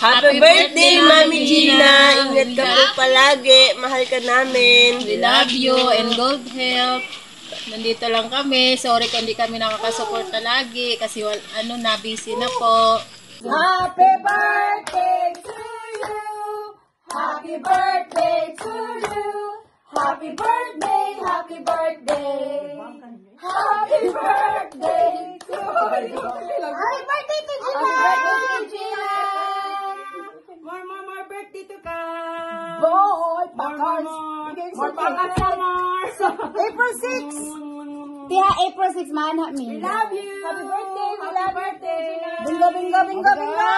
Happy birthday, Mami Gina! Ingat ka po palagi. Mahal ka namin. We love you and good health. Nandito lang kami. Sorry kung hindi kami nakakasuporta lagi kasi na busy na po. Happy birthday to you. Happy birthday to you. Happy birthday, happy birthday. Happy birthday to you. Happy birthday to Gina. Happy birthday to Gina. More birthday to ka. Boy, bakals. More bakals na more. April 6. Tiya, April 6, man, me. We love you. Happy birthday, Happy birthday. Bingo, bingo, bingo, bingo.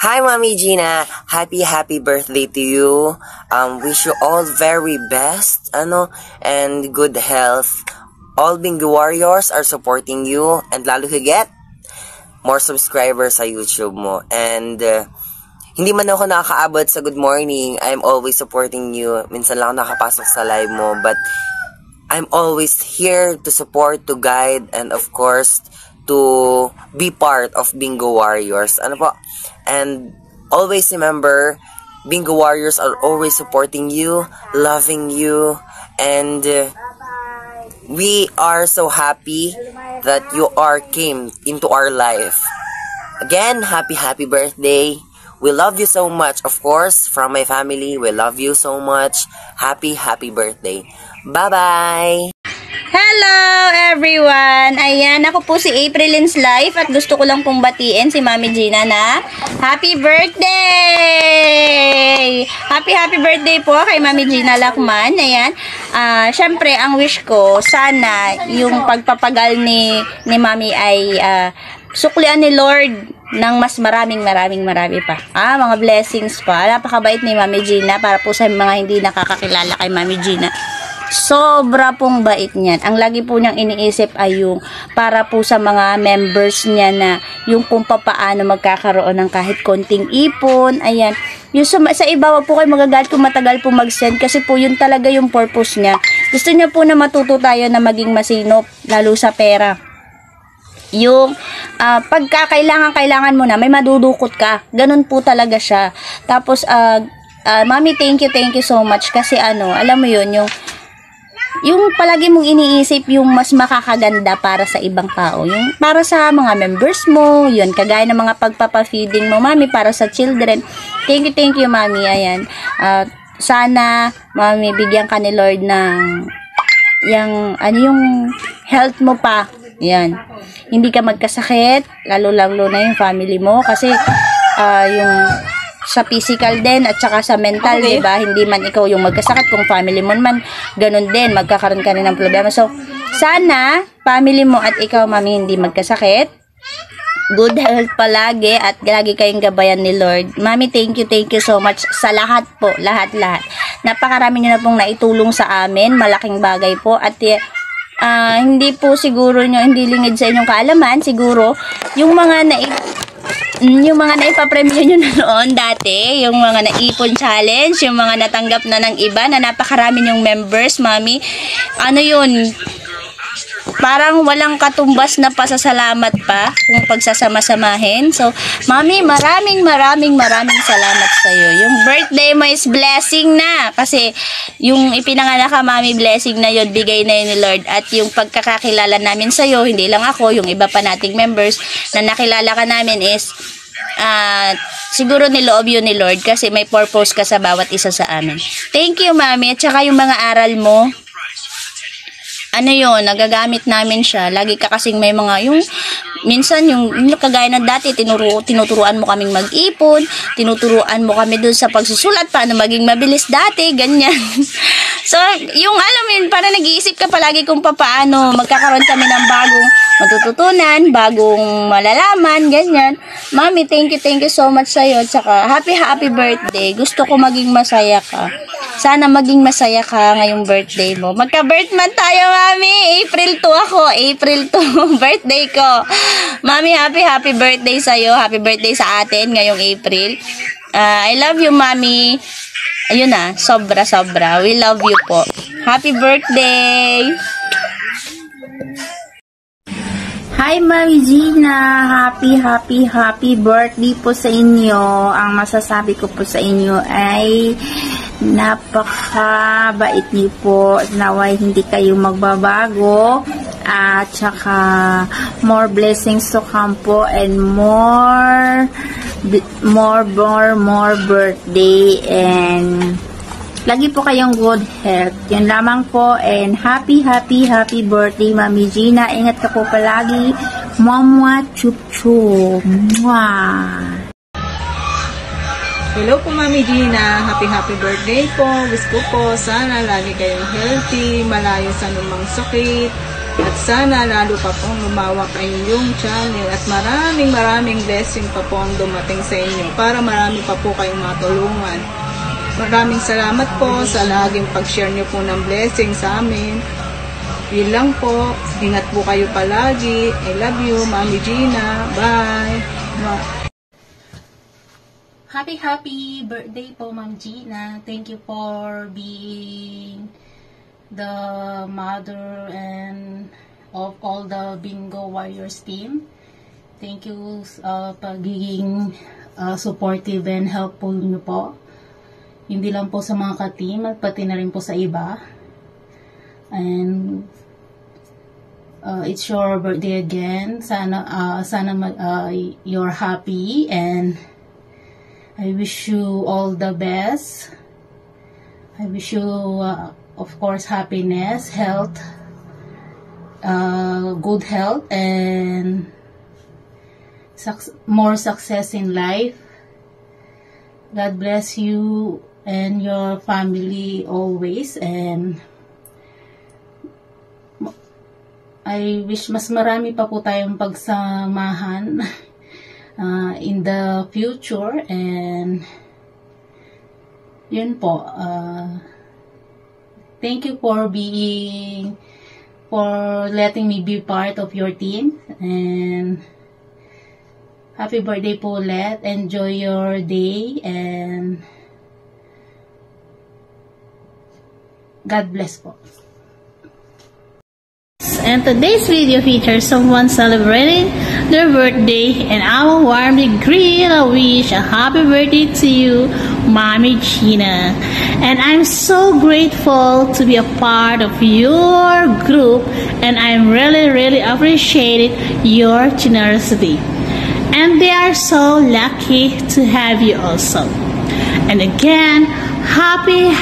Hi, Mami Gina. Happy birthday to you. Wish you all very best, and good health. All Bingo Warriors are supporting you, and lalo higit, more subscribers sa YouTube mo. And hindi man ako nakakaabot sa good morning, I'm always supporting you. Minsan lang ako nakapasok sa live mo, but I'm always here to support, to guide, and of course, to be part of Bingo Warriors. And always remember, Bingo Warriors are always supporting you, loving you, and we are so happy that you came into our life. Again, happy birthday. We love you so much. Of course, from my family, we love you so much. Happy birthday. Bye-bye! Hello everyone! Ayan, ako po si Aprilyn's Life at gusto ko lang pong batiin si Mami Gina na happy birthday! Happy birthday po kay Mami Gina Lacman. Ayan, syempre ang wish ko, sana yung pagpapagal ni Mami ay suklian ni Lord ng mas marami pa. Mga blessings pa. Napakabait ni Mami Gina para po sa mga hindi nakakakilala kay Mami Gina. Sobra pong bait niyan. Ang lagi po niyang iniisip ay yung para po sa mga members niya na yung kung paano magkakaroon ng kahit konting ipon. Ayan. Yung sa iba, wag po kayo magagalit kung matagal po mag-send kasi po yun talaga yung purpose niya. Gusto niya po na matuto tayo na maging masinop, lalo sa pera. Yung pagka kailangan mo na, may madudukot ka. Ganun po talaga siya. Tapos, Mami, thank you so much kasi alam mo yun, yung palagi mong iniisip yung mas makakaganda para sa ibang tao. Yung para sa mga members mo, yun, kagaya ng mga pagpapafeeding mo, Mami, para sa children. Thank you, Mami. Ayan. Sana, Mami, bigyan ka ni Lord ng yung health mo pa. Yan. Hindi ka magkasakit, lalo na yung family mo. Kasi, yung sa physical din at saka sa mental, okay, diba? Hindi man ikaw yung magkasakit, kung family mo man, ganun din, magkakaroon ka rin ng problema. So, sana, family mo at ikaw, Mami, hindi magkasakit. Good health palagi at lagi kayong gabayan ni Lord. Mami, thank you so much sa lahat po, lahat. Napakarami nyo na pong naitulong sa amin, malaking bagay po. At hindi po siguro nyo, hindi lingid sa inyong kaalaman, siguro, yung mga naipapremyo nyo na noon dati, yung mga naipon challenge, yung mga natanggap na ng iba, na napakarami yung members, Mami. Parang walang katumbas na pasasalamat pa kung pagsasama-samahin. So, Mami, maraming salamat sa iyo. Yung birthday mo is blessing na. Kasi, yung ipinanganak ka, Mami, blessing na yun. Bigay na yun ni Lord. At yung pagkakakilala namin sa iyo, hindi lang ako, yung iba pa nating members na nakilala ka namin is siguro niloob yun ni Lord kasi may purpose ka sa bawat isa sa amin. Thank you, Mami. At saka yung mga aral mo, nagagamit namin siya. Lagi ka kasing may mga, minsan yung kagaya ng dati, tinuturuan mo kaming mag-ipon, tinuturuan mo kami dun sa pagsusulat, paano maging mabilis dati, ganyan. So, yung para nag-iisip ka palagi kung paano magkakaroon kami ng bagong matututunan, bagong malalaman, ganyan. Mami, thank you so much sa'yo. Tsaka, happy birthday. Gusto ko maging masaya ka. Sana maging masaya ka ngayong birthday mo. Magka-birthman tayo, Mami. April 2 ako. April 2, birthday ko. Mami, happy birthday sa'yo. Happy birthday sa atin ngayong April. I love you, Mami. Ayun sobra. We love you po. Happy birthday! Hi, Mami Gina! Happy birthday po sa inyo. Ang masasabi ko po sa inyo ay napakabait niyo po. Naway hindi kayo magbabago. At saka more blessings to come po and more birthday and lagi po kayong good health. Yan lamang po and happy birthday Mami Gina. Ingat ka po palagi. Mwah, chup chup. Mwah. Hello po Mami Gina, happy birthday po. Wish ko po sana lagi kayong healthy, malayo sa anumang sakit, at sana lalo pa pong lumawak ang inyong channel at maraming blessing pa po ang dumating sa inyo para marami pa po kayong matulungan. Maraming salamat po sa laging pag-share nyo po ng blessing sa amin. Yun lang po, ingat po kayo palagi. I love you Mami Gina, bye. Happy birthday po, Ma'am Gina. Thank you for being the mother and of all the Bingo Warriors team. Thank you pagiging supportive and helpful niyo po. Hindi lang po sa mga ka-team at pati na rin po sa iba. And it's your birthday again. Sana you're happy and I wish you all the best. I wish you, of course, happiness, health, good health, and more success in life. God bless you and your family always. And I wish mas marami pa po tayong pagsamahan in the future, and yun po, thank you for letting me be part of your team, and happy birthday po ulit. Enjoy your day and God bless po. And today's video features someone celebrating their birthday, and I will warmly greet and wish a happy birthday to you, Mami Gina. And I'm so grateful to be a part of your group, and I'm really appreciated your generosity. And they are so lucky to have you also. And again, happy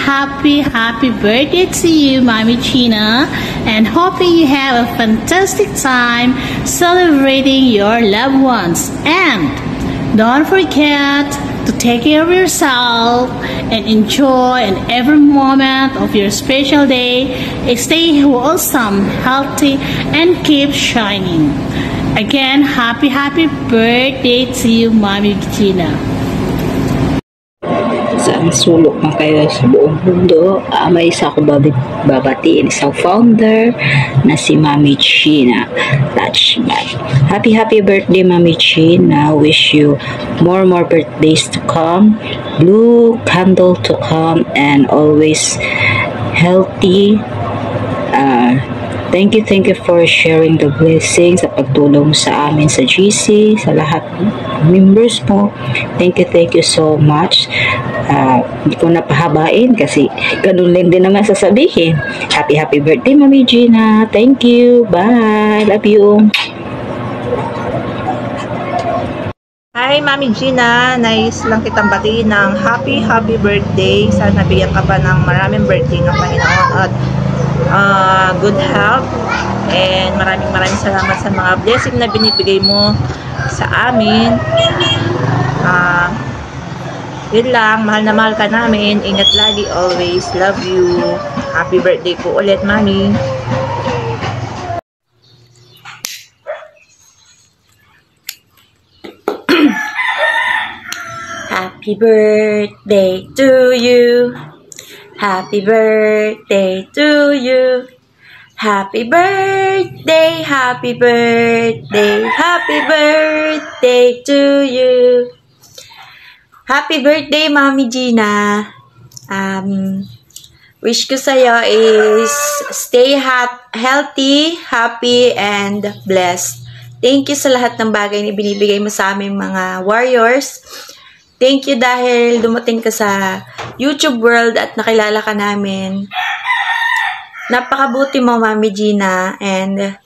birthday to you, Mami Gina, and hoping you have a fantastic time celebrating your loved ones. And don't forget to take care of yourself and enjoy every moment of your special day. Stay wholesome, healthy, and keep shining. Again, happy birthday to you, Mami Gina. Saan sulok man kayo sa buong mundo, may isa ko babatiin, isang founder na si Mami Gina Touchman. Happy birthday Mami Gina. Wish you more birthdays to come, blue candle to come, and always healthy. Thank you for sharing the blessings sa pagtulong sa amin sa GC, sa lahat ng members mo. Thank you so much. Hindi ko napahabain kasi ganun lang din naman sasabihin. Happy birthday Mami Gina. Thank you. Bye. Love you. Hi Mami Gina, nice lang kitang batiin ng happy birthday. Sana bigyan ka pa ng maraming birthday ng Panginoon at good health, and maraming salamat sa mga blessing na binibigay mo sa amin. Yun lang, mahal na mahal ka namin. Ingat lagi, always. Love you. Happy birthday po ulit, Mami. Happy birthday to you. Happy birthday to you. Happy birthday, happy birthday to you. Happy birthday, Mami Gina. Wish ko sa'yo is stay healthy, happy, and blessed. Thank you sa lahat ng bagay na binibigay mo sa aming mga warriors. Thank you dahil dumating ka sa YouTube world at nakilala ka namin. Napakabuti mo, Mami Gina, and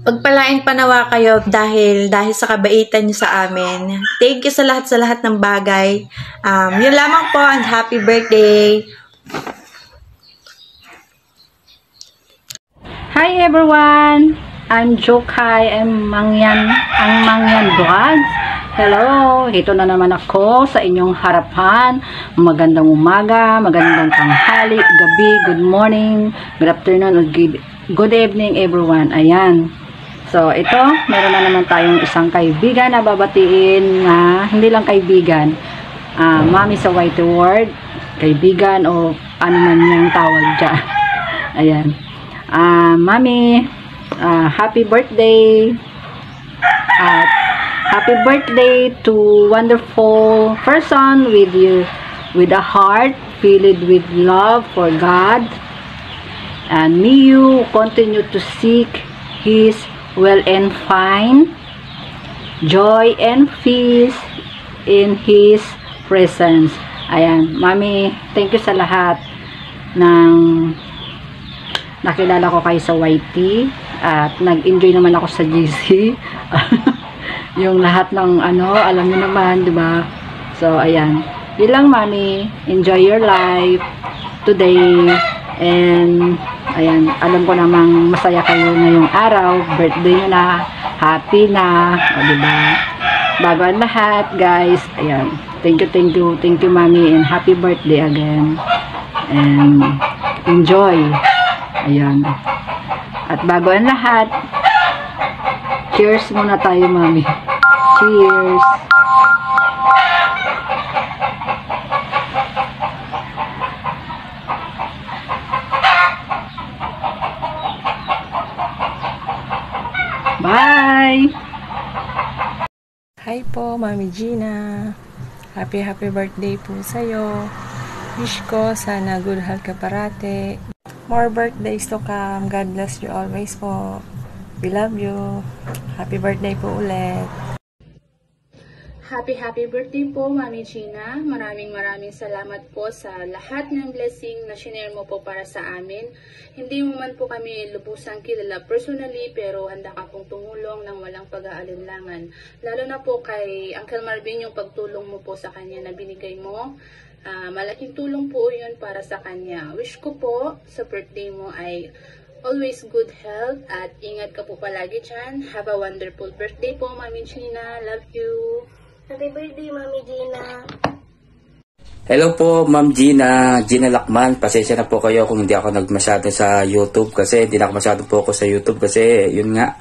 pagpalain panawa kayo dahil sa kabaitan niyo sa amin. Thank you sa lahat ng bagay. Yun lamang po, and happy birthday. Hi everyone! I'm Jokay ang Mangyan Vlogs. Hello! Ito na naman ako sa inyong harapan. Magandang umaga, magandang tanghali, gabi, good morning, good afternoon, or good evening everyone. Ayan. So, ito, meron na naman tayong isang kaibigan na babatiin na hindi lang kaibigan. Mami sa White Word, kaibigan o ano man yung tawag dyan. Ayan. Mami, happy birthday. Happy birthday to wonderful person with a heart filled with love for God. And may you continue to seek His will and find joy and peace in His presence. Ayan, Mami, thank you sa lahat ng nakilala ko kayo sa YT at nag-enjoy naman ako sa GC. Yung lahat ng alam niyo naman, 'di ba? So ayan. Yun lang, Mami. Enjoy your life today. And ayan, alam ko namang masaya kayo ngayong araw, birthday niyo na, happy na, o 'di ba? Bago ang lahat, guys. Ayan. Thank you, Mami, and happy birthday again. And enjoy. Ayan. At bago ang lahat, cheers muna tayo, Mami. Cheers! Bye! Hi po, Mami Gina. Happy birthday po sa'yo. Wish ko sana good health ka parate. More birthdays to come. God bless you always po. We love you. Happy birthday po ulit. Happy birthday po, Mami Gina. Maraming salamat po sa lahat ng blessing na shinare mo po para sa amin. Hindi mo man po kami lubusang kilala personally, pero handa ka pong tumulong ng walang pag-aalinlangan. Lalo na po kay Uncle Marvin, yung pagtulong mo po sa kanya na binigay mo. Malaking tulong po yun para sa kanya. Wish ko po sa birthday mo ay always good health at ingat ka po palagi dyan. Have a wonderful birthday po, Mami Gina. Love you. Happy birthday, Mami Gina. Hello po, Ma'am Gina. Gina Lakman. Pasensya na po kayo kung hindi ako nagmasyado sa YouTube kasi hindi na ako masyado focus sa YouTube kasi yun nga,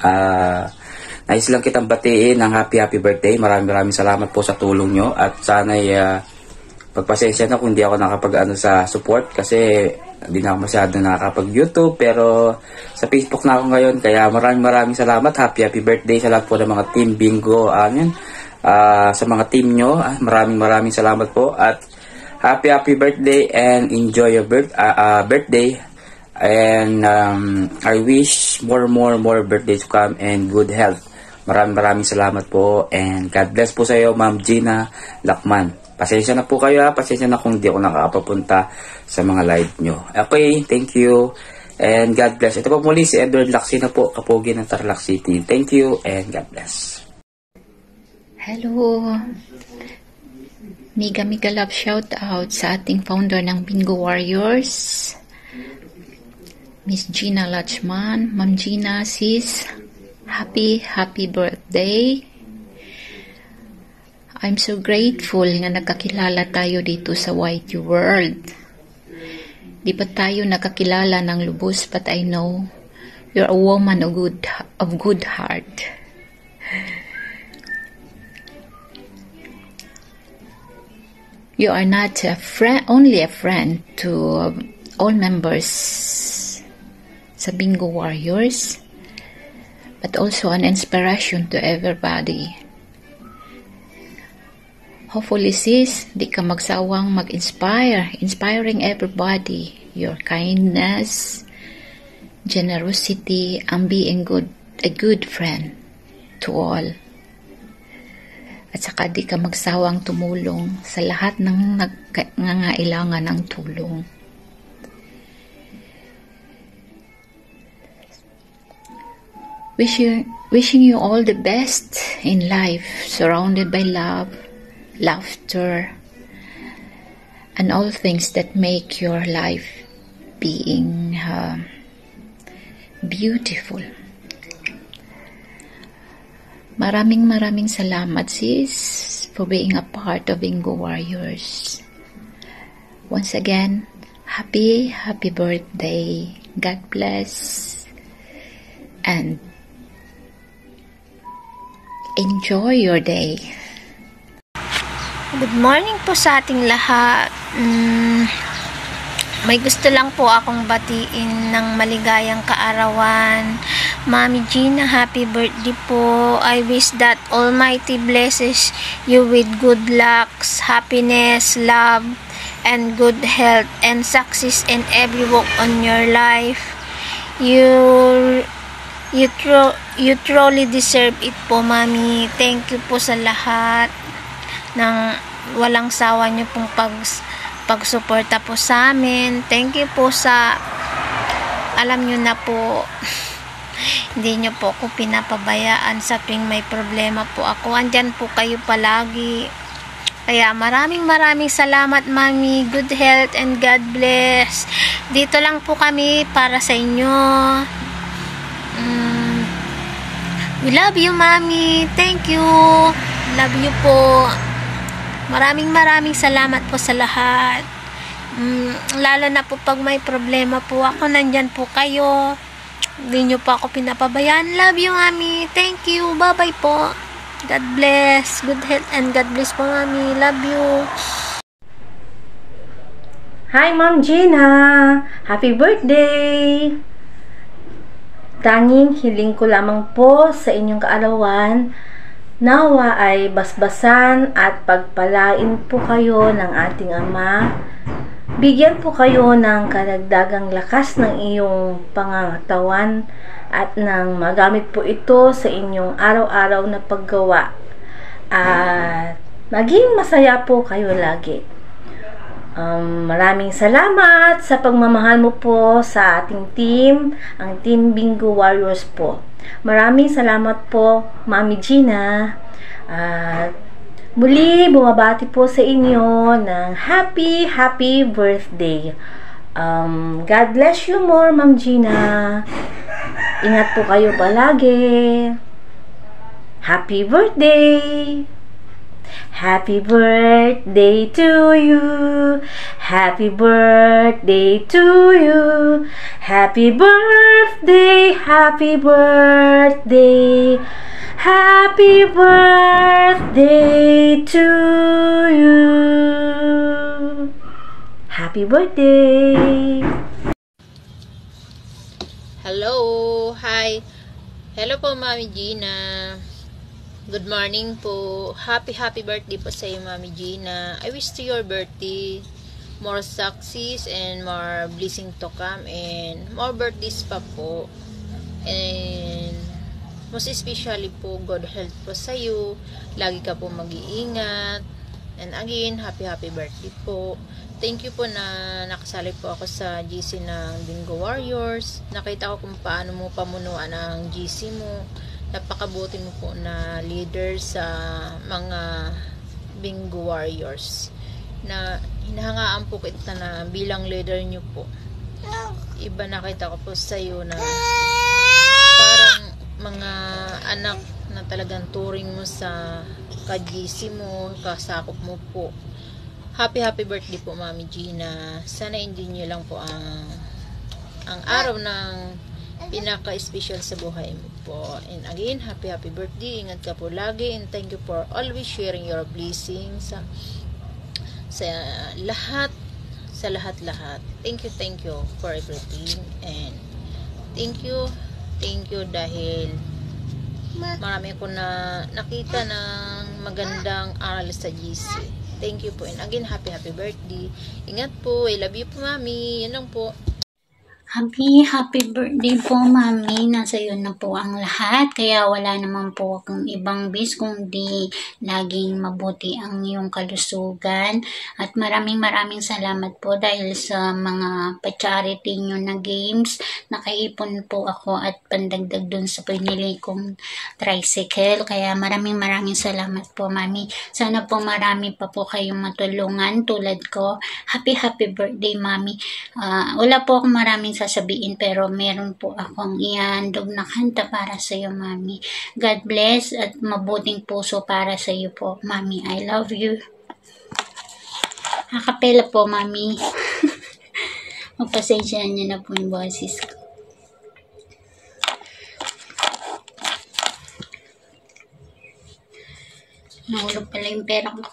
nais lang kitang batiin ng happy birthday. Maraming salamat po sa tulong nyo at sana'y pagpasensya na kung hindi ako nakapag sa support kasi hindi na ako masyado nakakapag-YouTube, pero sa Facebook na ako ngayon, kaya maraming salamat. Happy birthday sa lahat po ng mga team Bingo, sa mga team nyo. Maraming salamat po at happy birthday and enjoy your birthday, and I wish more birthdays to come and good health. Maraming salamat po and God bless po sa iyo, Ma'am Gina Lakman. Pasensya na po kayo, pasensya na kung hindi ako nakakapunta sa mga live nyo. Okay, thank you and God bless. Ito po muli si Edward Laksina po, Kapogi ng Tarlac City. Thank you and God bless. Hello, mega love shout out sa ating founder ng Bingo Warriors, Miss Gina Lachman. Ma'am Gina, sis, happy birthday. I'm so grateful nga nakakilala tayo dito sa YT World. Di pa tayo nakakilala ng lubos, but I know you're a woman of good heart. You are not only a friend to all members sa Bingo Warriors, but also an inspiration to everybody. Hopefully, sis, di ka magsawang inspiring everybody. Your kindness, generosity, and being good a good friend to all. At saka di ka magsawang tumulong sa lahat ng nangangailangan ng tulong. Wishing you all the best in life, surrounded by love, laughter, and all things that make your life being beautiful. Maraming salamat, sis, for being a part of Bingo Warriors. Once again, happy birthday. God bless. And enjoy your day. Good morning po sa ating lahat. May gusto lang po akong batiin ng maligayang kaarawan. Mami Gina, happy birthday po. I wish that Almighty blesses you with good lucks, happiness, love, and good health, and success in every walk on your life. You truly deserve it po, Mami. Thank you po sa lahat ng walang sawa nyo pong pagsuporta po sa amin. Thank you po sa alam nyo na po hindi nyo po ako pinapabayaan sa tuwing may problema po ako. Andyan po kayo palagi. Kaya maraming salamat, Mami. Good health and God bless. Dito lang po kami para sa inyo. We love you, Mami. Thank you. Love you po. Maraming salamat po sa lahat. Lalo na po pag may problema po ako, nandyan po kayo. Hindi nyo po ako pinapabayaan. Love you, Mami. Thank you. Bye-bye po. God bless. Good health and God bless po, Mami. Love you. Hi, Ma'am Gina. Happy birthday. Tanging hiling ko lamang po sa inyong kaarawan, nawa ay basbasan at pagpalain po kayo ng ating Ama. Bigyan po kayo ng karagdagang lakas ng iyong pangangatawan at nang magamit po ito sa inyong araw-araw na paggawa. At maging masaya po kayo lagi. Maraming salamat sa pagmamahal mo po sa ating team, ang Team Bingo Warriors po. Maraming salamat po, Mami Gina. At muli, bumabati po sa inyo ng happy birthday. God bless you more, Ma'am Gina. Ingat po kayo palagi. Happy birthday! Happy birthday to you. Happy birthday to you. Happy birthday, happy birthday. Happy birthday to you. Happy birthday. Hello, hi. Hello po, Mami Gina. Good morning po. Happy birthday po sa iyo, Mami Gina. I wish to your birthday more success and more blessing to come and more birthdays pa po. And most especially po, good health po sa iyo. Lagi ka po mag-iingat. And again, happy birthday po. Thank you po na nakasali po ako sa GC ng Bingo Warriors. Nakita ko kung paano mo pamunuan ang GC mo. Napakabuti mo po na leader sa mga Bingo Warriors na hinahangaan po kita na bilang leader nyo po. Iba nakita ko po sa iyo na parang mga anak na talagang turing mo sa ka-GC mo, kasakop mo po. Happy birthday po, Mami Gina. Sana hindi nyo lang po ang araw ng pinaka-special sa buhay mo po. And again, happy birthday. Ingat ka po lagi. And thank you for always sharing your blessings sa lahat. Thank you for everything. And thank you dahil marami ko na nakita ng magandang aral sa GC. Thank you po. And again, happy birthday. Ingat po. I love you po, Mami. Yan lang po. Happy birthday po, Mami. Nasa iyo na po ang lahat. Kaya wala naman po akong ibang wish kundi laging mabuti ang iyong kalusugan. At maraming salamat po dahil sa mga pa-charity nyo na games. Nakaipon po ako at pandagdag dun sa pinili kong tricycle. Kaya maraming salamat po, Mami. Sana po marami pa po kayong matulungan tulad ko. Happy birthday, Mami. Wala po akong maraming sasabihin pero meron po akong ihandog na kanta para sa iyo, Mami. God bless at mabuting puso para sa iyo po, Mami. I love you. Akapela po, Mami. Magpasensyahan niyo na po yung boses ko. Nahulog pala yung pera ko.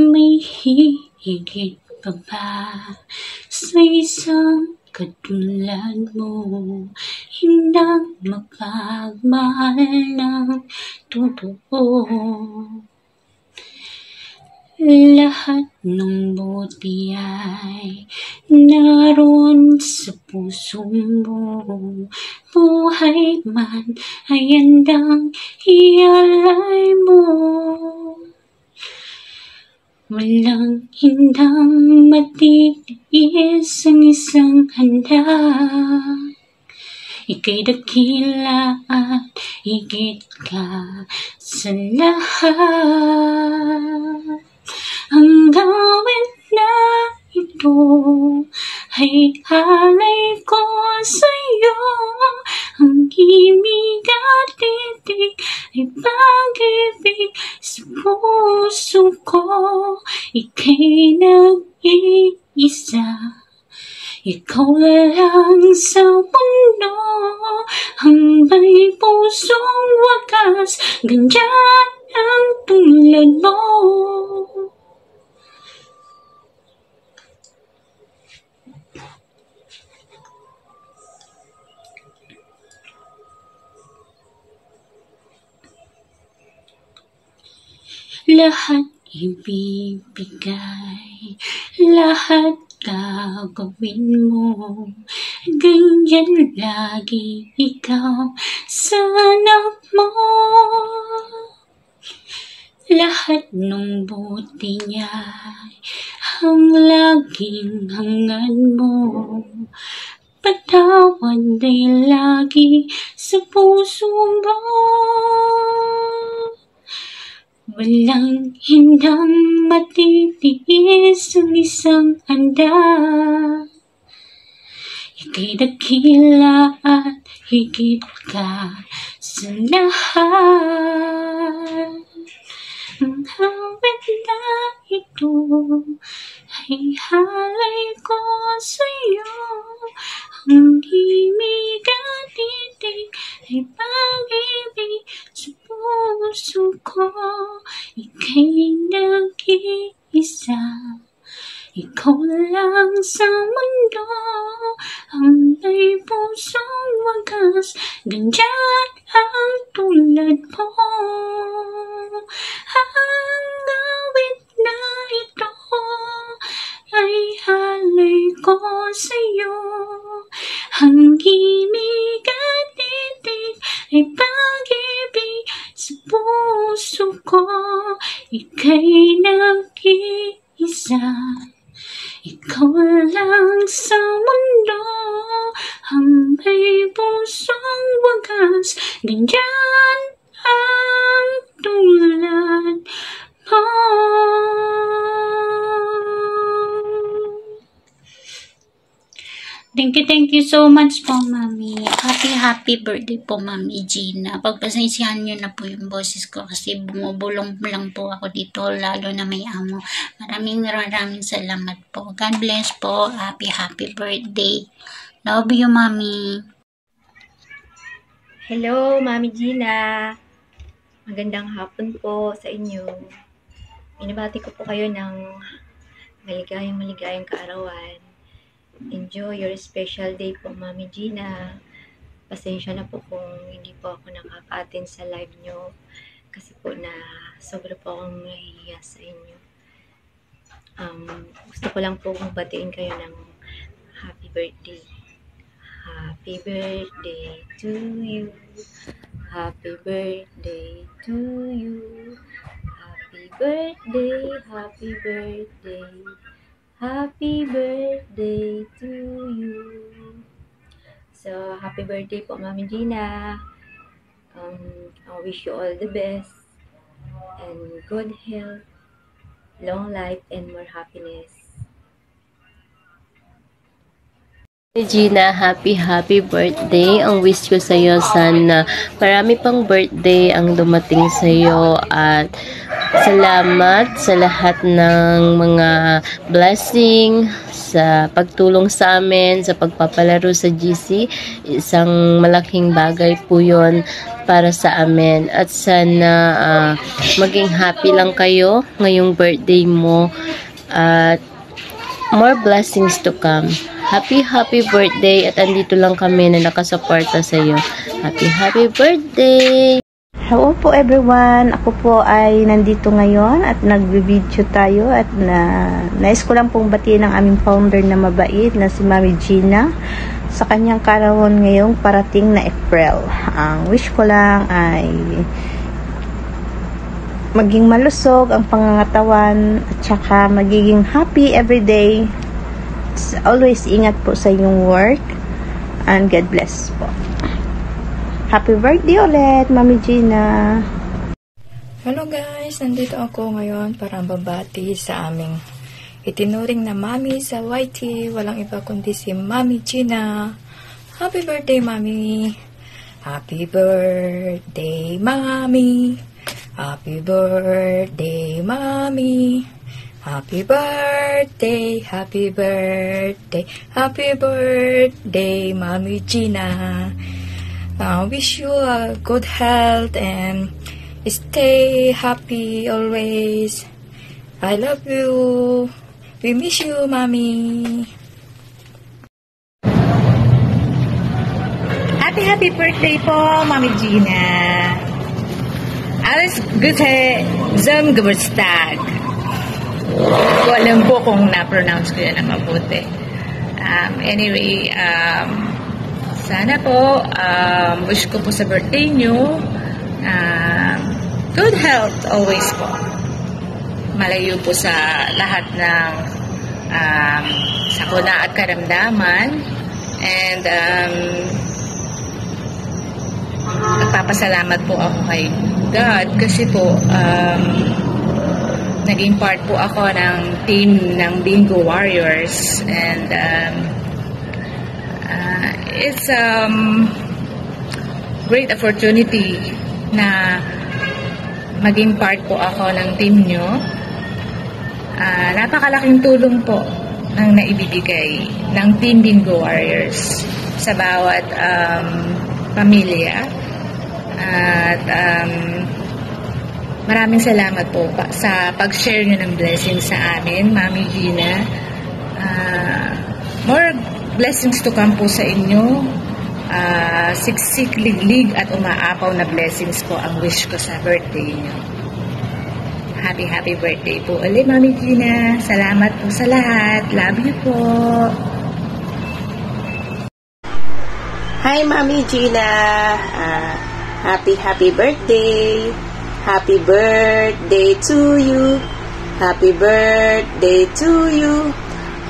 May higit pa ba sa isang katulad mo, hindang mapagmahal ng totoo? Lahat ng buti ay naroon sa puso mo, buhay man ay handang ialay mo. Walang hindang matitiis ang isang handa. Ika'y dakila at higit ka sa lahat. Ang gawin na ito ay alay ko sa'yo. Ang ibig at titig ay pag-ibig sa puso ko. Ika'y nag-iisa, ikaw lang sa mundo. Ang may pusong wakas, ganyan ang tulad mo. Lahat ibibigay, lahat gagawin mo, ganyan lagi ikaw sa anak mo. Lahat ng buti niya ang laging hangad mo, patawad ay lagi sa puso mo. Walang hindang matitiis ang isang handa. Ika'y dakila at higit ka sa lahat. Ang hawit na ito ay halay ko sa'yo. Ang himig at titig ay pag-ibig sa puso ko. Ika'y nag-iisa, ikaw lang sa mundo. Ang may pusong wagas, ganyan ang tulad mo. Ang awit na ito ay halay ko sa'yo. Ang himig at titig ay pag-ibig sa puso ko. Ika'y nag-iisa, ikaw lang sa mundo. Ang may pusong wagas, ganyan ang tulad mo. Thank you so much po, Mami. Happy birthday po, Mami Gina. Pagpasensyahan nyo na po yung boses ko kasi bumubulong lang po ako dito, lalo na may amo. Maraming salamat po. God bless po. Happy birthday. Love you, Mami. Hello, Mami Gina. Magandang hapon po sa inyo. Binabati ko po kayo ng maligayang kaarawan. Enjoy your special day po, Mami Gina. Pasensya na po kung hindi po ako nakaka-attend sa live nyo. Kasi po na sobra po akong nahihiya sa inyo. Gusto ko lang po batiin kayo ng happy birthday. Happy birthday to you. Happy birthday to you. Happy birthday, happy birthday. Happy birthday to you. So, happy birthday po, Mami Gina. I wish you all the best and good health, long life, and more happiness. Gina, happy birthday. Ang wish ko sa iyo, sana marami pang birthday ang dumating sa iyo, at salamat sa lahat ng mga blessing, sa pagtulong sa amin, sa pagpapalaro sa GC. Isang malaking bagay po yon para sa amin, at sana maging happy lang kayo ngayong birthday mo, at more blessings to come. Happy birthday, at andito lang kami na nakasuporta sa iyo. Happy birthday! Hello po everyone, ako po ay nandito ngayon at nagbe-video tayo, at nais ko lang pong batiin ang aming founder na mabait na si Mami Gina sa kanyang kaarawan ngayong parating na April. Ang wish ko lang ay maging malusog ang pangangatawan, at saka magiging happy everyday. Always ingat po sa inyong work, and God bless po. Happy birthday ulit, Mami Gina. Hello guys, nandito ako ngayon para babati sa aming itinuring na mami sa YT. Walang iba kundi si Mami Gina. Happy birthday, Mami. Happy birthday, Mami. Happy birthday, Mami. Happy birthday, happy birthday, happy birthday, Mami Gina. Wish you a good health and stay happy always. I love you. We miss you, Mami. Happy birthday po, Mami Gina. Alles Gute zum Geburtstag. Ko alam po kung na-pronounce ko yan na mabuti. Anyway, sana po, wish ko po sa birthday nyo, good health always po. Malayo po sa lahat ng sakuna at karamdaman. And nagpapasalamat po ako kay God kasi po naging part po ako ng team ng Bingo Warriors, and it's great opportunity na maging part po ako ng team nyo. Napakalaking tulong po ang naibibigay ng Team Bingo Warriors sa bawat pamilya, at maraming salamat po sa pag-share nyo ng blessings sa amin, Mami Gina. More blessings to come po sa inyo. Siksik, liglig at umaapaw na blessings po ang wish ko sa birthday nyo. Happy birthday po ulit, Mami Gina. Salamat po sa lahat. Love you po. Hi, Mami Gina. Happy birthday. Happy birthday to you. Happy birthday to you.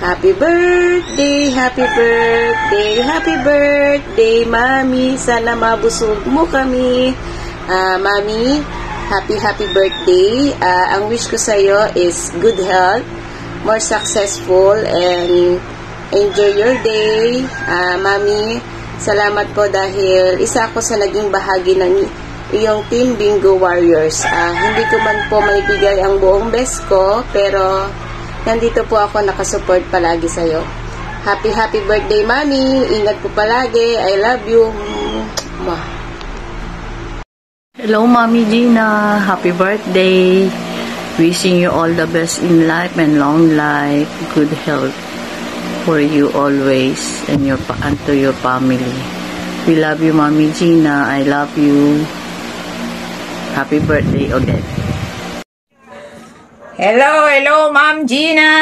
Happy birthday, happy birthday, Mami. Sana mabusog mo kami. Mami, happy birthday. Ang wish ko sa iyo is good health, more successful, and enjoy your day. Mami, salamat po dahil isa ako sa naging bahagi ng iyong Team Bingo Warriors. Hindi ko man po maibigay ang buong best ko, pero nandito po ako nakasupport palagi sa'yo. Happy birthday, Mami. Ingat po palagi. I love you. Hello, Mommy Gina. Happy birthday. Wishing you all the best in life and long life. Good health for you always and to your family. We love you, Mommy Gina. I love you. Happy birthday again. Hello, Ma'am Gina.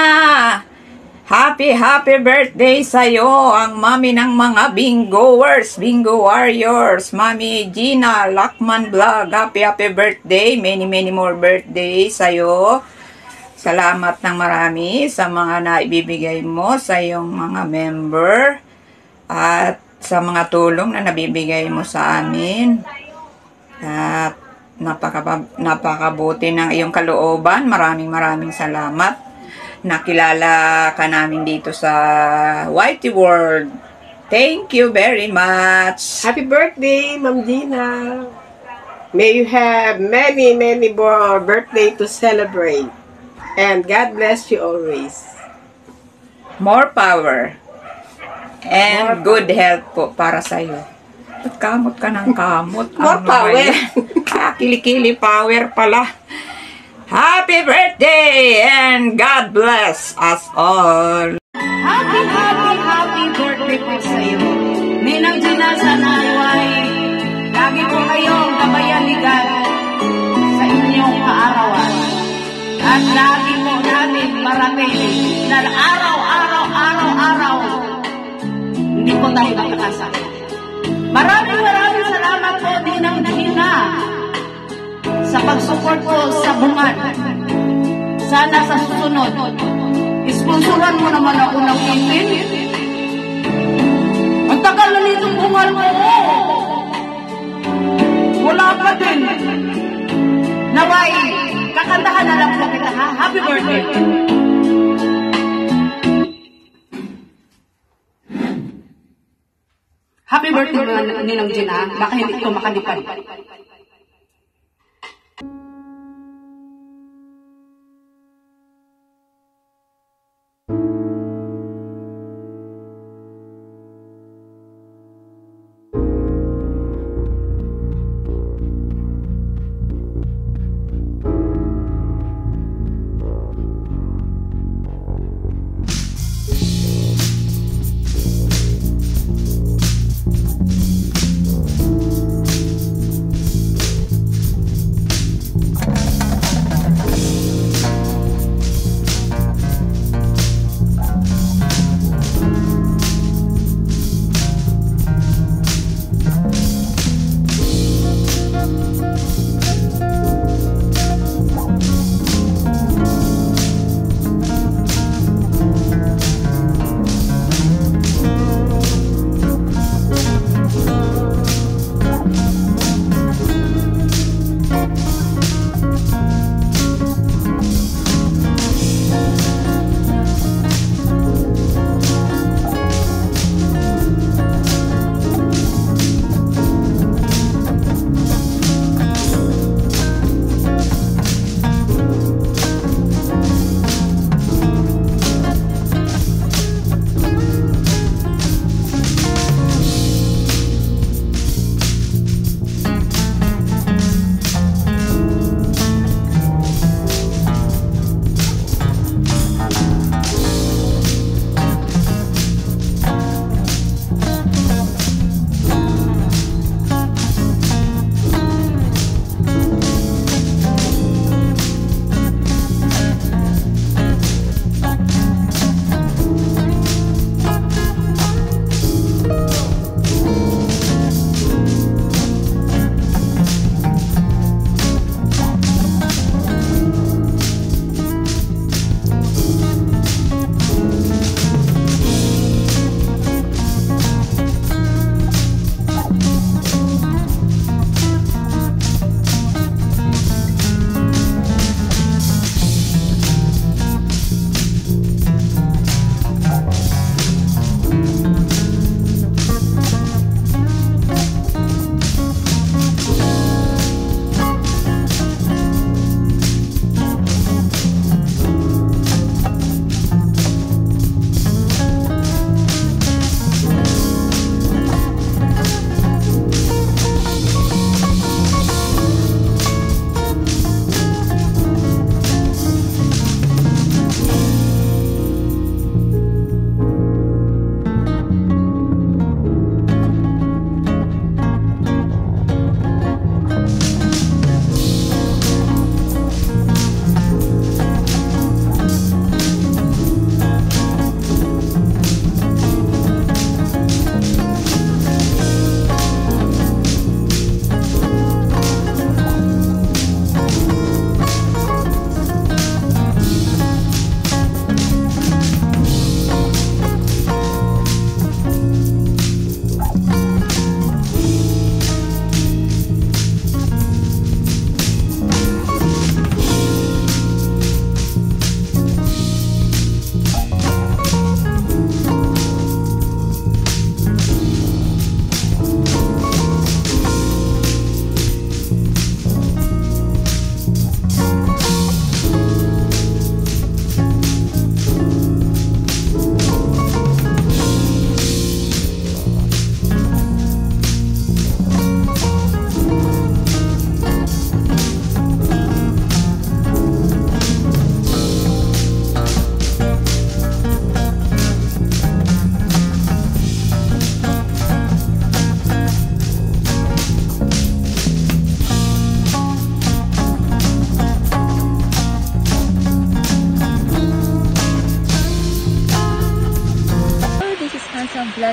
Happy birthday sa'yo, ang mami ng mga bingoers, bingo warriors, Mami Gina Lakman Vlog. Happy birthday, many more birthdays sa'yo. Salamat ng marami sa mga naibibigay mo sa iyong mga member at sa mga tulong na nabibigay mo sa amin. At napakabuti ng iyong kalooban. Maraming salamat. Nakilala ka namin dito sa Whitey World. Thank you very much. Happy birthday, Ma'am Gina. May you have many more birthday to celebrate. And God bless you always. More power. And good health po para sa'yo. At kamot ka ng kamot. More power. Kilikili power pala. Happy birthday and God bless us all. Happy birthday po sa iyo. Ninang Gina, sana ay lagi po kayong kabayanigan sa inyong kaarawan. At lagi po natin parating na araw-araw hindi po tayo nakakasama. Maraming salamat po, Ninang Gina, sa pag-support ko sa bungan. Sana sa susunod, isponsoran mo naman ako ng ipin. Ang tagal na nitong bungan mo. Wala pa din. Naway, kakantahan na lang po kita, ha? Happy birthday. Happy birthday, Ninang Gina. Baka hindi ito makalipad.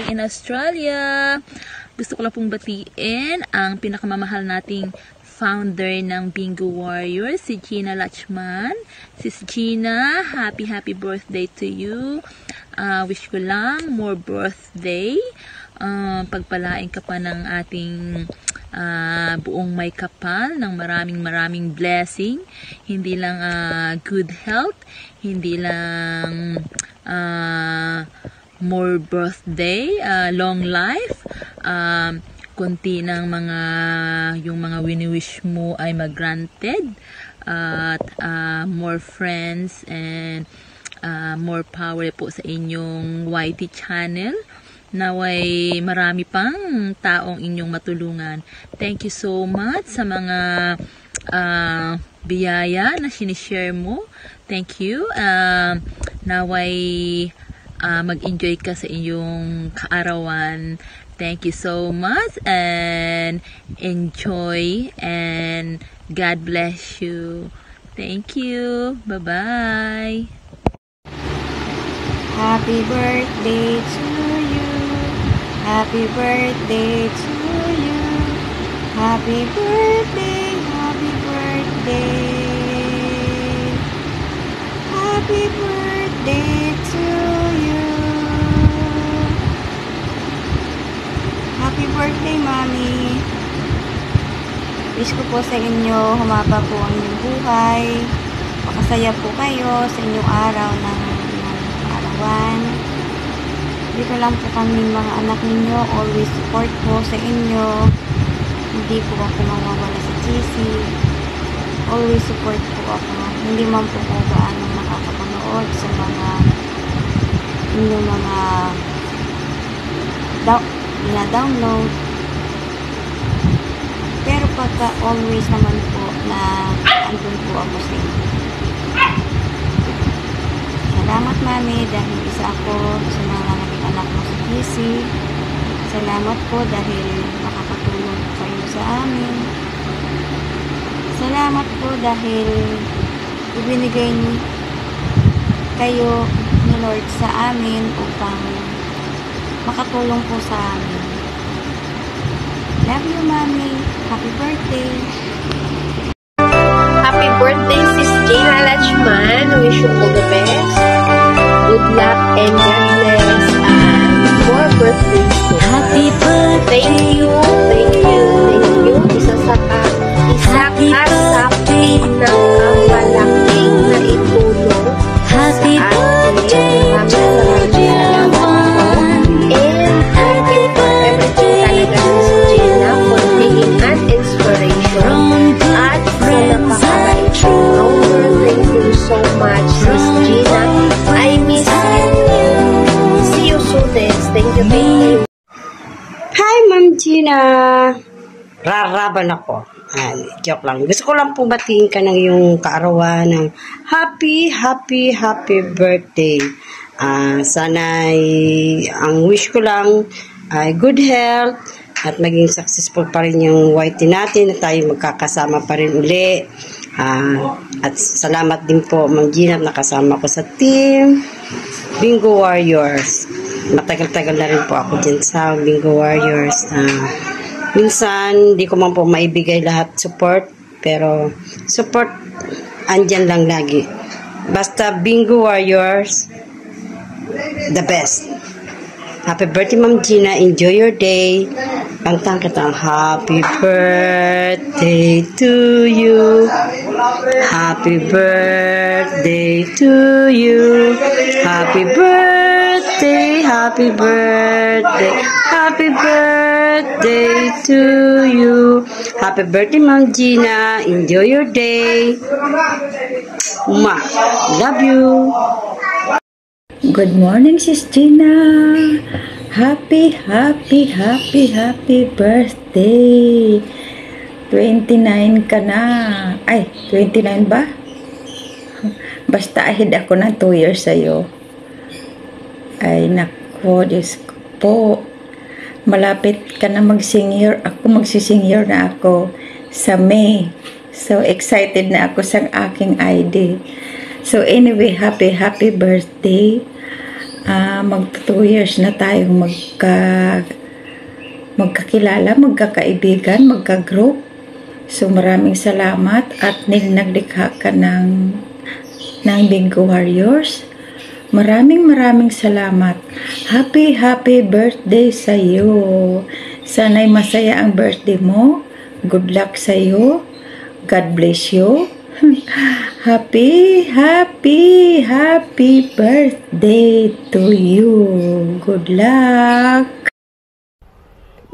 listening in Australia. Gusto ko lang pong batiin ang pinakamamahal nating founder ng Bingo Warriors, si Gina Lachman. Sis Gina, happy birthday to you. Wish ko lang more birthday. Pagpalain ka pa ng ating buong may kapal ng maraming blessing. Hindi lang good health, hindi lang more birthday, long life, konti ng yung mga wini-wish mo ay mag-granted, at more friends and more power po sa inyong YT channel. Naway marami pang taong inyong matulungan. Thank you so much sa mga biyaya na sinishare mo. Thank you. Naway mag-enjoy ka sa iyong kaarawan. Thank you so much and enjoy and God bless you. Thank you. Bye-bye. Happy birthday to you. Happy birthday to you. Happy birthday, happy birthday. Happy birthday to you. Happy birthday, Mami. Wish ko po sa inyo, humaba po ang inyong buhay. Makasaya po kayo sa inyong araw ng arawan. Dito lang po kami mga anak ninyo. Always support po sa inyo. Hindi po ako mawawala sa GC. Always support po ako. Hindi man po ko gaano makakapanood sa mga inyong mga na-download. Pero pagka always naman po na andun po ako sa inyo. Salamat, Mami, dahil isa ako sa mga naging anak mo sa GC. Salamat po dahil makakatulong po kayo sa amin. Salamat po dahil ibinigay kayo ni Lord sa amin upang makatulong po sa amin. Love you, Mami. Happy birthday. Happy birthday, Sis Gina Lachman. Wish you all the best. Good luck and God bless. And more birthdays to her. Happy birthday. Thank you. Isa sa sakit ng malaking na itulong sa ating so much, Miss Gina. I miss you. See you soon, thank you. Hi, Ma'am Gina. Raraban ako. Joke lang. Gusto ko lang pong batiin ka ng iyong kaarawan ng happy birthday. Sana ang wish ko lang ay good health at maging successful pa rin yung YT natin at tayo magkakasama pa rin uli. At salamat din po, Ma'am Gina, nakasama ko sa team Bingo Warriors. Matagal-tagal na rin po ako dyan sa Bingo Warriors. Minsan, di ko man po maibigay lahat support, pero support andyan lang lagi. Basta Bingo Warriors, the best. Happy birthday, Ma'am Gina. Enjoy your day. Kantang kita, happy birthday to you. Happy birthday to you. Happy birthday, happy birthday, happy birthday to you. Happy birthday, Ma'am Gina. Enjoy your day. Love you. Good morning, Sis Gina. Happy birthday. 29 ka na. Ay, 29 ba? Basta ahead ako ng 2 years sa'yo. Ay, nako, Diyos ko po. Malapit ka na mag-senior. Ako mag-senior na ako sa May. So, excited na ako sa aking ID. So, anyway, happy birthday. Magto 2 years na tayong magkakilala, magkakaibigan, magka-group. So maraming salamat at naglikha ka ng Bingo Warriors. Maraming salamat. Happy birthday sa iyo. Sana'y masaya ang birthday mo. Good luck sa iyo. God bless you. Happy birthday to you. Good luck.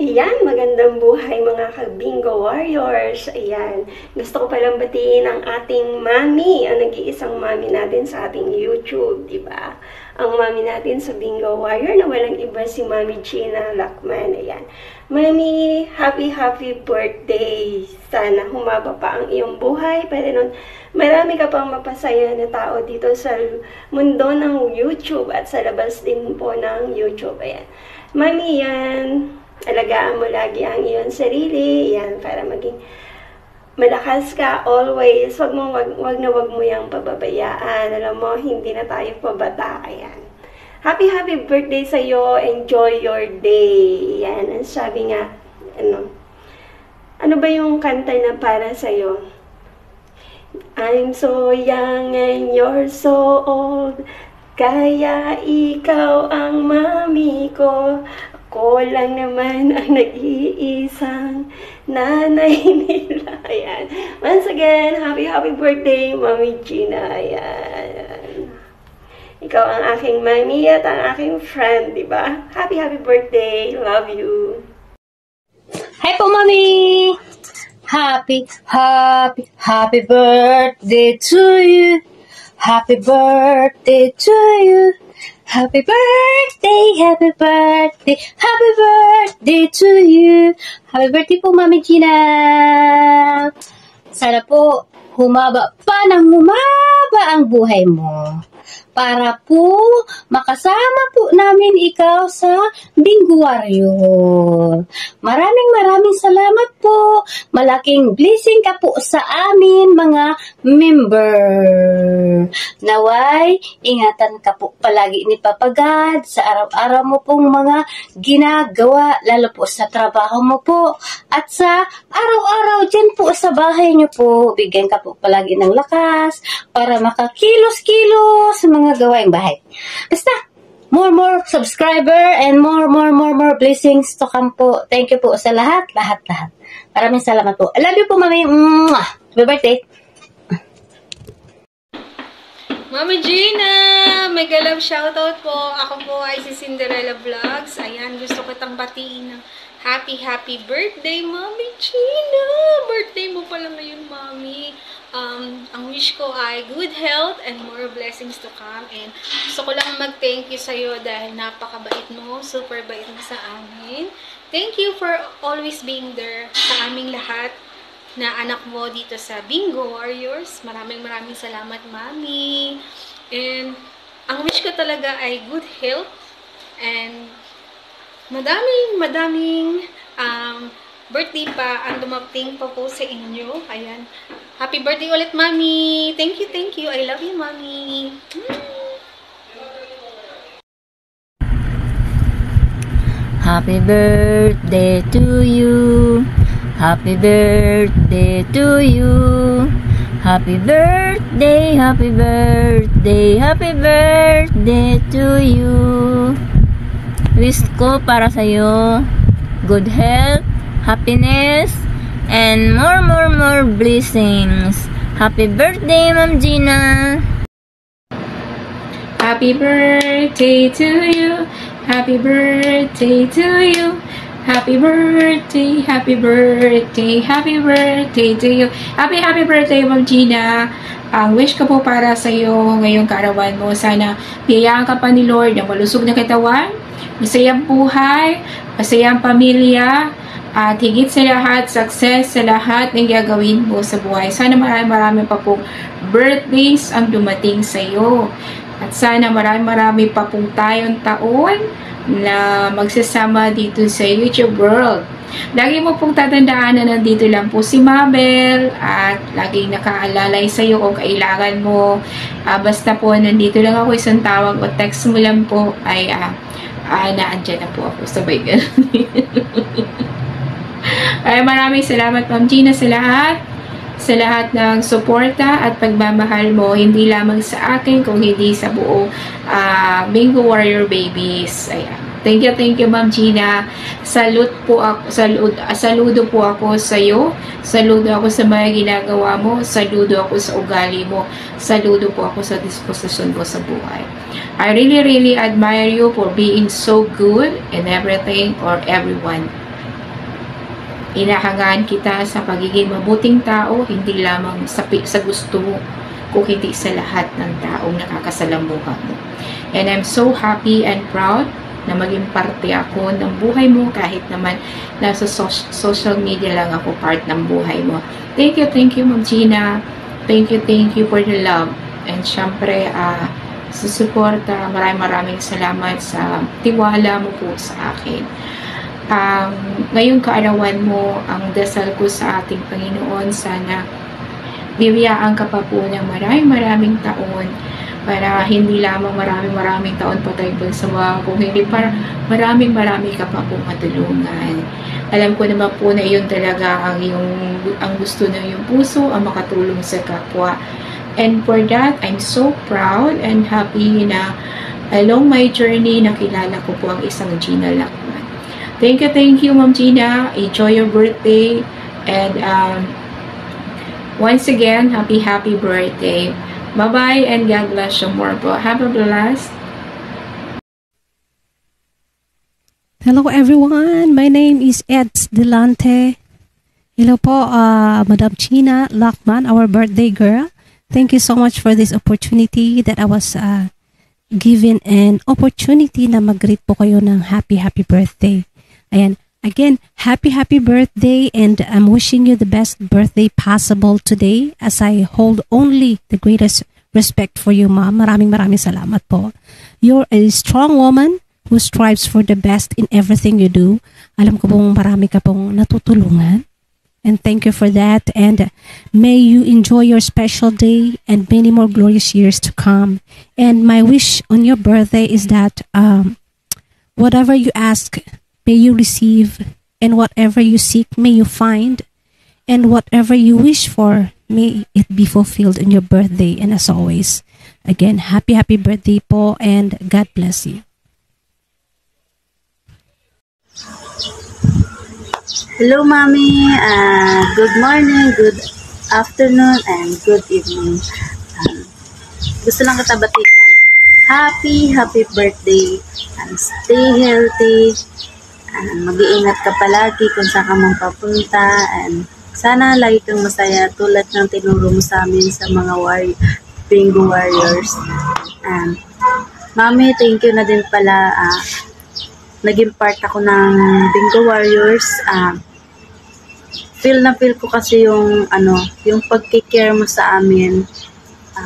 Ayan, magandang buhay mga ka-Bingo Warriors. Ayan, gusto ko palang batiin ang ating mami, ang nag-iisang mami natin sa ating YouTube, di ba? Ang mami natin sa Bingo Warrior na walang iba si Mami Gina Lachman. Ayan. Mami, happy birthday. Sana humaba pa ang iyong buhay. Para nun, marami ka pang mapasaya na tao dito sa mundo ng YouTube at sa labas din po ng YouTube. Ayan. Mami, yan. Alagaan mo lagi ang iyong sarili, yan, para maging malakas ka always. Wag mo yang pababayaan. Alam mo, hindi na tayo pabata. Ayan. Happy birthday sa iyo. Enjoy your day. Yan, ang sabi nga, ano ba yung kanta na para sa iyo? I'm so young and you're so old, kaya ikaw ang mami ko. Ako lang naman ang nag-iisang nanay nila. Ayan. Once again, happy birthday, Mami Gina. Ayan. Ikaw ang aking mami at ang aking friend, di ba? Happy birthday. Love you. Hi po, Mami! Happy birthday to you. Happy birthday to you. Happy birthday to you. Happy birthday po, Mami Gina. Sana po humaba ang buhay mo. Para po makasama po namin ikaw sa Bingo Warrior. Maraming salamat po. Malaking blessing ka po sa amin mga member. Naway, ingatan ka po palagi ni Papa God sa araw-araw mo pong mga ginagawa, lalo po sa trabaho mo po at sa araw-araw dyan po sa bahay nyo po. Bigyan ka po palagi ng lakas para makakilos-kilos sa mga gawaing bahay. Basta, more subscriber and more blessings to come po. Thank you po sa lahat. Maraming salamat po. I love you po, Mami. Happy birthday. Mami Gina, mega love shoutout po. Ako po ay si Cinderella Vlogs. Ayan, gusto ko tang batiin ng happy birthday, Mami Gina. Birthday mo pala ngayon, Mami. Ang wish ko ay good health and more blessings to come. And gusto ko lang mag-thank you sa'yo dahil napakabait mo, super bait mo sa amin. Thank you for always being there sa aming lahat na anak mo dito sa Bingo Warriors. Maraming salamat, Mami. And ang wish ko talaga ay good health and madaming birthday pa ang dumating pa po sa inyo. Ayan. Happy birthday ulit, Mami. Thank you. I love you, Mami. Happy birthday to you. Happy birthday to you. Happy birthday to you. Wish ko para sa'yo good health, happiness, and more blessings. Happy birthday, Ma'am Gina. Happy birthday to you. Happy birthday to you. Happy birthday to you. Happy birthday, Ma'am Gina. Ang wish ko po para sa iyo ngayong kaarawan mo, sana biyayaan ka pa ni Lord ng malusog na katawan, masayang buhay, masayang pamilya, at higit sa lahat, success sa lahat ng gagawin mo sa buhay. Sana marami pa pong birthdays ang dumating sa iyo. At sana marami pa pong tayong taon na magsasama dito sa YouTube world. Lagi mo pong tatandaan na nandito lang po si Mabel at laging nakaalalay sa iyo kung kailangan mo. Basta po nandito lang ako, isang tawag o text mo lang po ay naandyan na po ako. Sabay ganun. Ay, maraming salamat Ma'am Gina sa lahat ng suporta at pagmamahal mo, hindi lamang sa akin kung hindi sa buong Bingo Warrior Babies. Ayan. Thank you Ma'am Gina. Saludo po ako sa iyo. Saludo ako sa mga ginagawa mo. Saludo ako sa ugali mo. Saludo po ako sa disposisyon mo sa buhay. I really admire you for being so good in everything or everyone. Inahangaan kita sa pagiging mabuting tao, hindi lamang sa gusto mo, kung hindi sa lahat ng taong nakakasalamuha mo. And I'm so happy and proud na maging parte ako ng buhay mo kahit naman nasa social media lang ako part ng buhay mo. Thank you Ma'am Gina. Thank you for the love. And syempre, sa suporta, maraming salamat sa tiwala mo po sa akin. Ngayong kaarawan mo, ang dasal ko sa ating Panginoon, sana bibiyaan ka pa po ng maraming taon para hindi lamang maraming taon pa tayo bansawa, kung hindi para marami ka pa po matulungan. Alam ko naman po na yun talaga ang gusto ng iyong puso, ang makatulong sa kapwa. And for that, I'm so proud and happy na along my journey, nakilala ko po ang isang Gina Lacman. Thank you Ma'am Gina. Enjoy your birthday. And once again, happy birthday. Bye-bye and God bless you more po. Have a blast. Hello everyone. My name is Eds Delante. Hello po, Madam Gina Lacman, our birthday girl. Thank you so much for this opportunity that I was given an opportunity na mag-greet po kayo ng happy birthday. Ayan, again, happy birthday, and I'm wishing you the best birthday possible today as I hold only the greatest respect for you, Ma'am. Maraming salamat po. You're a strong woman who strives for the best in everything you do. Alam ko pong marami ka pong natutulungan. And thank you for that. And may you enjoy your special day and many more glorious years to come. And my wish on your birthday is that whatever you ask, may you receive, and whatever you seek, may you find, and whatever you wish for, may it be fulfilled on your birthday. And as always, again, happy birthday po, and God bless you. Hello, Mommy. Good morning, good afternoon, and good evening. Gusto lang kita batiin ng happy birthday, and stay healthy. Mag-iingat ka palagi kung saan ka mang papunta, and sana lagi kang masaya tulad ng tinuro mo sa amin sa mga Bingo Warriors. Mami, thank you na din pala. Naging part ako ng Bingo Warriors. Feel ko kasi yung pagkikare mo sa amin.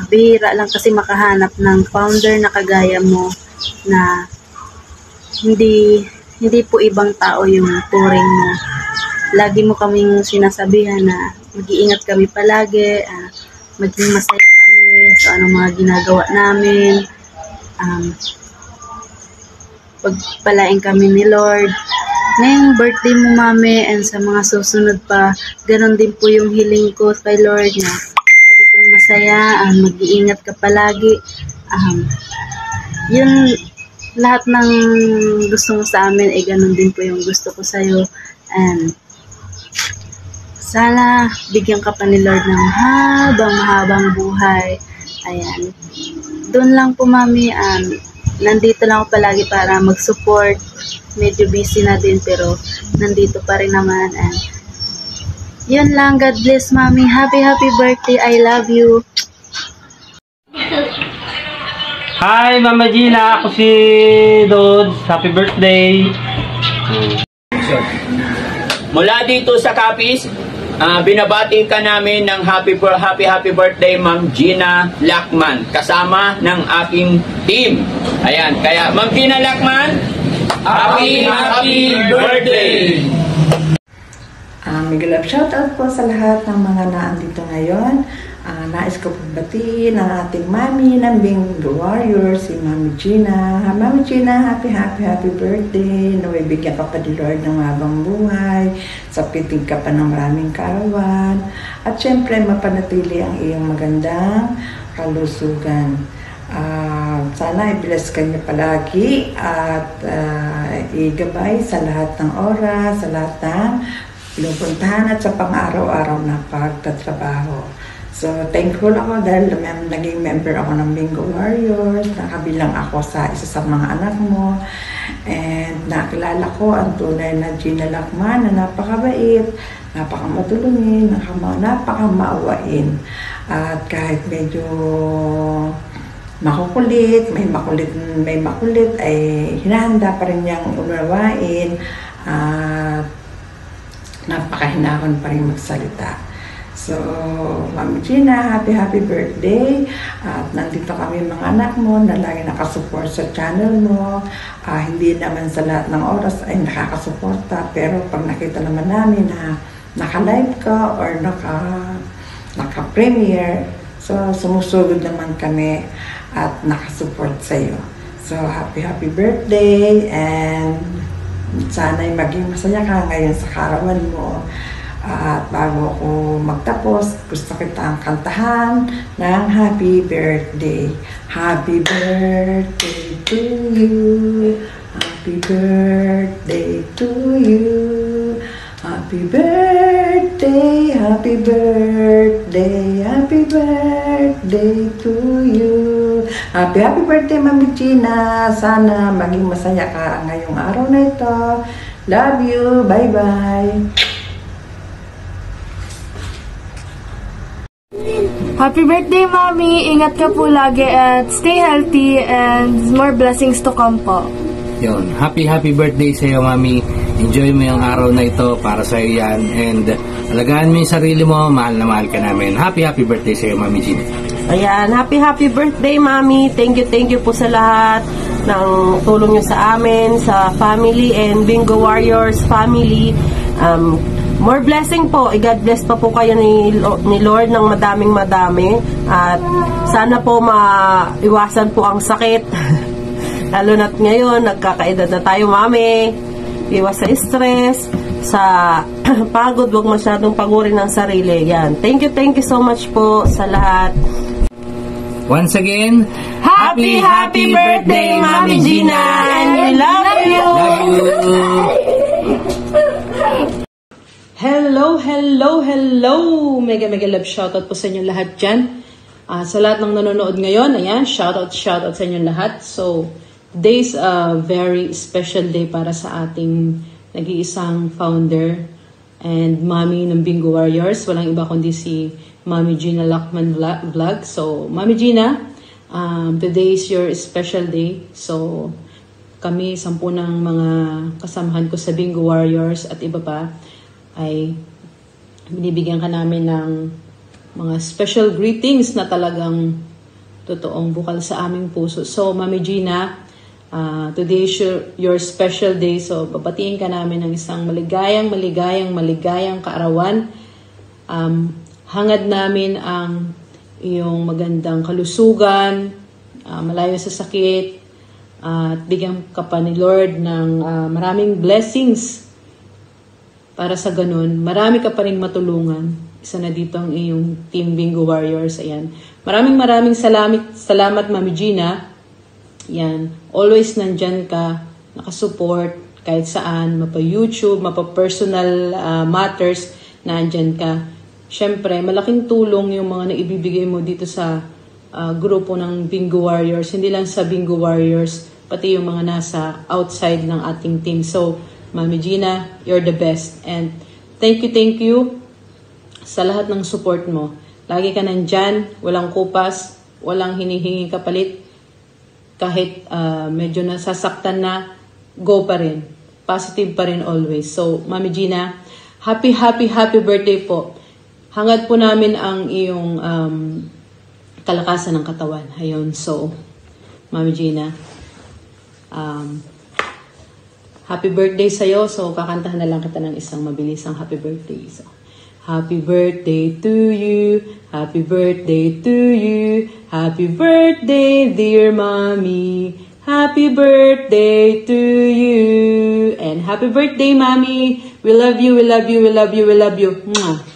Bihira lang kasi makahanap ng founder na kagaya mo na hindi po ibang tao yung turing mo. Lagi mo kaming sinasabihan na mag-iingat kami palagi, maging masaya kami sa anong mga ginagawa namin, pagpalain kami ni Lord. Ngayong birthday mo, Mami, and sa mga susunod pa, ganon din po yung hiling ko kay Lord na lagi kang masaya, mag-iingat ka palagi. Yun, lahat ng gusto mo sa amin, ganon din po yung gusto ko sa'yo. And sana bigyan ka pa ni Lord ng habang buhay. Ayan. Doon lang po, Mami. Nandito lang ako palagi para mag-support. Medyo busy na din, pero nandito pa rin naman. And yun lang. God bless, Mami. Happy birthday. I love you. Hi, Mama Gina. Ako si Dodds. Happy birthday. Mula dito sa Capiz, binabati ka namin ng happy birthday, Ma'am Gina Lacman, kasama ng aking team. Ayan, kaya Ma'am Gina Lacman, happy birthday! Mega love shoutout po sa lahat ng mga naandito ngayon. Nais ko pong batiin ang ating mami ng Bingo Warriors, si Mami Gina. Mami Gina, happy birthday. Naway bigyan ka pa ni Lord ng mabang buhay. Sapitin ka pa ng maraming kaarawan. At syempre, mapanatili ang iyong magandang kalusugan. Sana i-bless ka niyo palagi at igabay sa lahat ng oras, sa lahat ng pinupuntahan at sa pang-araw-araw na pagtatrabaho. So, thankful ako dahil naging member ako ng Bingo Warriors. Nakabilang ako sa isa sa mga anak mo. And nakilala ko ang tunay na Gina Lacman na napakabait, napakamatulungin, napakamaawain. At kahit medyo makukulit, may makulit, ay hinahanda pa rin niyang unawain at napakahinahon pa rin magsalita. So, Mami Gina, happy birthday. At nandito kami mga anak mo na lagi nakasupport sa channel mo. Hindi naman sa lahat ng oras ay nakakasuporta. Pero pag nakita naman namin na naka-live ka or naka-premiere, so sumusugod naman kami at nakasupport sa'yo. So, happy birthday and sana'y maging masaya ka ngayon sa karawan mo. At bago ako magtapos, gusto kitang kantahan ng happy birthday. Happy birthday to you. Happy birthday to you. Happy birthday, happy birthday, happy birthday to you. Happy birthday, Mami Gina. Sana maging masaya ka ngayong araw na ito. Love you. Bye-bye. Happy birthday, Mommy! Ingat ka po lagi at stay healthy and more blessings to come po. Yun. Happy birthday sa iyo, Mami. Enjoy mo yung araw na ito para sa iyo yan. And alagaan mo yung sarili mo. Mahal na mahal ka namin. Happy birthday sa iyo, Mami Gina. Ayan. Happy birthday, Mami. Thank you po sa lahat ng tulong nyo sa amin, sa family and Bingo Warriors family. More blessing po. God bless pa po kayo ni Lord ng madaming-madami. At sana po maiwasan po ang sakit. Lalo na't ngayon, nagkakaedad na tayo, Mami. Iwas sa stress, sa pagod, huwag masyadong pagurin ng sarili. Yan. Thank you so much po sa lahat. Once again, happy birthday, Mami Gina! And we love you! Love you! Hello! Mega love shoutout po sa inyo lahat dyan. Sa lahat ng nanonood ngayon, ayan, shoutout sa inyo lahat. So, today's a very special day para sa ating nag-iisang founder and mami ng Bingo Warriors. Walang iba kundi si Mami Gina Lacman Vlog. So, Mami Gina, today is your special day. So, kami, 10 ng mga kasamahan ko sa Bingo Warriors at iba pa, ay binibigyan ka namin ng mga special greetings na talagang totoong bukal sa aming puso. So, Mami Gina, today is your special day. So, babatiin ka namin ng isang maligayang kaarawan. Hangad namin ang iyong magandang kalusugan, malayo sa sakit, at bigyan ka pa ni Lord ng maraming blessings. Para sa ganun, marami ka pa rin matulungan. Isa na dito ang iyong Team Bingo Warriors. Ayan. Maraming salamat, Mami Gina. Ayan. Always nandyan ka, nakasupport, kahit saan, mapa-YouTube, mapa-personal matters, nandyan ka. Siyempre, malaking tulong yung mga naibibigay mo dito sa grupo ng Bingo Warriors. Hindi lang sa Bingo Warriors, pati yung mga nasa outside ng ating team. So, Mami Gina, you're the best. And thank you sa lahat ng support mo. Lagi ka nandyan, walang kupas, walang hinihingi kapalit. Kahit medyo nasasaktan na, go pa rin. Positive pa rin always. So, Mami Gina, happy birthday po. Hangad po namin ang iyong kalakasan ng katawan. Ayun, so, Mami Gina, happy birthday sa'yo. So, kakantahan na lang kita ng isang mabilisang happy birthday. So, happy birthday to you. Happy birthday to you. Happy birthday, dear Mommy. Happy birthday to you. And happy birthday, Mommy. We love you, we love you, we love you, we love you. Mwah.